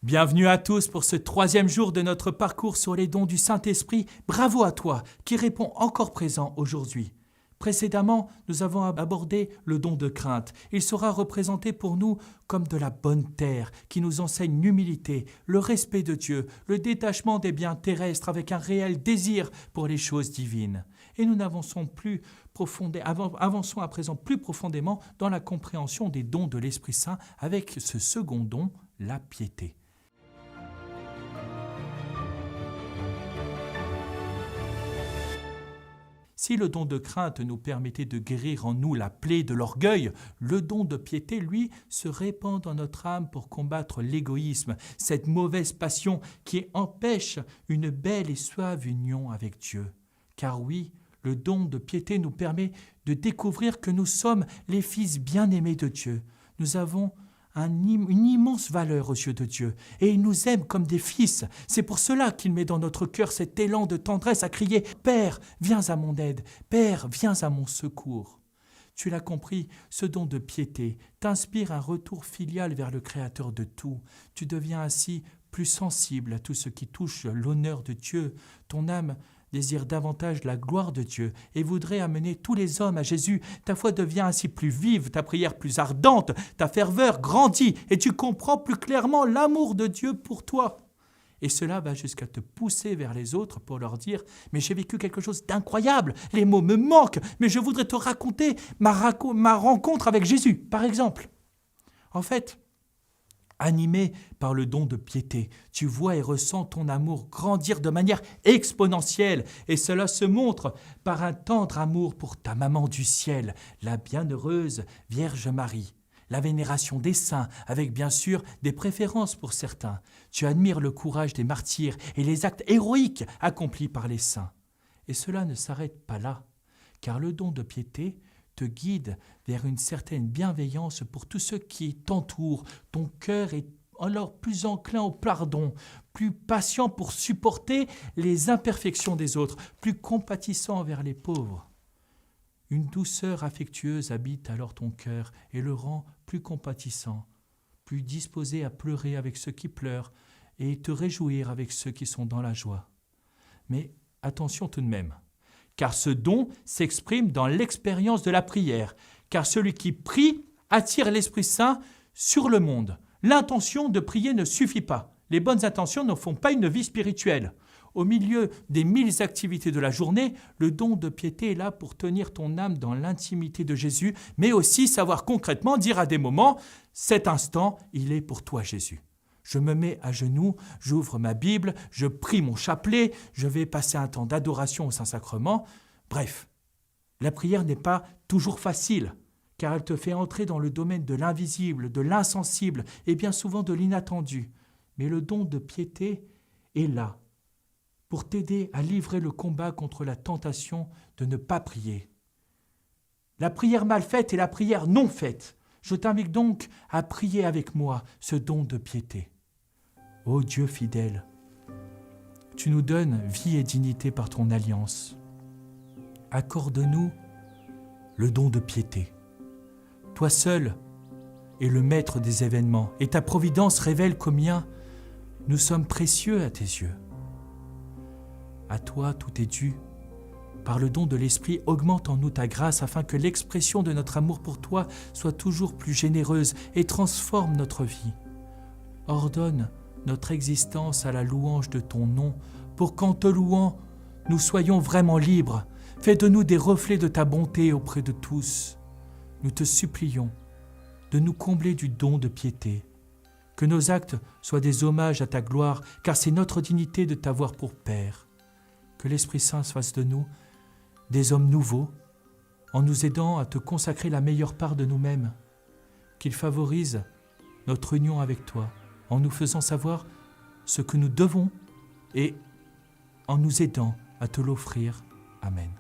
Bienvenue à tous pour ce 3e jour de notre parcours sur les dons du Saint-Esprit. Bravo à toi qui réponds encore présent aujourd'hui. Précédemment, nous avons abordé le don de crainte. Il sera représenté pour nous comme de la bonne terre qui nous enseigne l'humilité, le respect de Dieu, le détachement des biens terrestres avec un réel désir pour les choses divines. Et nous avançons à présent plus profondément dans la compréhension des dons de l'Esprit Saint avec ce second don, la piété. Si le don de crainte nous permettait de guérir en nous la plaie de l'orgueil, le don de piété, lui, se répand dans notre âme pour combattre l'égoïsme, cette mauvaise passion qui empêche une belle et suave union avec Dieu. Car oui, le don de piété nous permet de découvrir que nous sommes les fils bien-aimés de Dieu. Nous avons une immense valeur aux yeux de Dieu et il nous aime comme des fils. C'est pour cela qu'il met dans notre cœur cet élan de tendresse à crier « Père, viens à mon aide, Père, viens à mon secours ». Tu l'as compris, ce don de piété t'inspire un retour filial vers le Créateur de tout. Tu deviens ainsi plus sensible à tout ce qui touche l'honneur de Dieu. Ton âme désire davantage la gloire de Dieu et voudrait amener tous les hommes à Jésus. Ta foi devient ainsi plus vive, ta prière plus ardente, ta ferveur grandit et tu comprends plus clairement l'amour de Dieu pour toi. Et cela va jusqu'à te pousser vers les autres pour leur dire « Mais j'ai vécu quelque chose d'incroyable, les mots me manquent, mais je voudrais te raconter ma rencontre avec Jésus, par exemple. » En fait, animé par le don de piété, tu vois et ressens ton amour grandir de manière exponentielle et cela se montre par un tendre amour pour ta maman du ciel, la bienheureuse Vierge Marie. La vénération des saints, avec bien sûr des préférences pour certains. Tu admires le courage des martyrs et les actes héroïques accomplis par les saints. Et cela ne s'arrête pas là, car le don de piété te guide vers une certaine bienveillance pour tous ceux qui t'entourent. Ton cœur est alors plus enclin au pardon, plus patient pour supporter les imperfections des autres, plus compatissant envers les pauvres. Une douceur affectueuse habite alors ton cœur et le rend plus compatissant, plus disposé à pleurer avec ceux qui pleurent et te réjouir avec ceux qui sont dans la joie. Mais attention tout de même, car ce don s'exprime dans l'expérience de la prière, car celui qui prie attire l'Esprit Saint sur le monde. L'intention de prier ne suffit pas. Les bonnes intentions ne font pas une vie spirituelle. Au milieu des 1000 activités de la journée, le don de piété est là pour tenir ton âme dans l'intimité de Jésus, mais aussi savoir concrètement dire à des moments « cet instant, il est pour toi Jésus ». Je me mets à genoux, j'ouvre ma Bible, je prie mon chapelet, je vais passer un temps d'adoration au Saint-Sacrement. Bref, la prière n'est pas toujours facile, car elle te fait entrer dans le domaine de l'invisible, de l'insensible et bien souvent de l'inattendu. Mais le don de piété est là pour t'aider à livrer le combat contre la tentation de ne pas prier. La prière mal faite et la prière non faite. Je t'invite donc à prier avec moi ce don de piété. Ô Dieu fidèle, tu nous donnes vie et dignité par ton alliance. Accorde-nous le don de piété. Toi seul es le maître des événements et ta providence révèle combien nous sommes précieux à tes yeux. À toi tout est dû. Par le don de l'Esprit, augmente en nous ta grâce afin que l'expression de notre amour pour toi soit toujours plus généreuse et transforme notre vie. Ordonne notre existence à la louange de ton nom pour qu'en te louant, nous soyons vraiment libres. Fais de nous des reflets de ta bonté auprès de tous. Nous te supplions de nous combler du don de piété. Que nos actes soient des hommages à ta gloire, car c'est notre dignité de t'avoir pour Père. Que l'Esprit Saint fasse de nous des hommes nouveaux, en nous aidant à te consacrer la meilleure part de nous-mêmes. Qu'il favorise notre union avec toi, en nous faisant savoir ce que nous devons et en nous aidant à te l'offrir. Amen.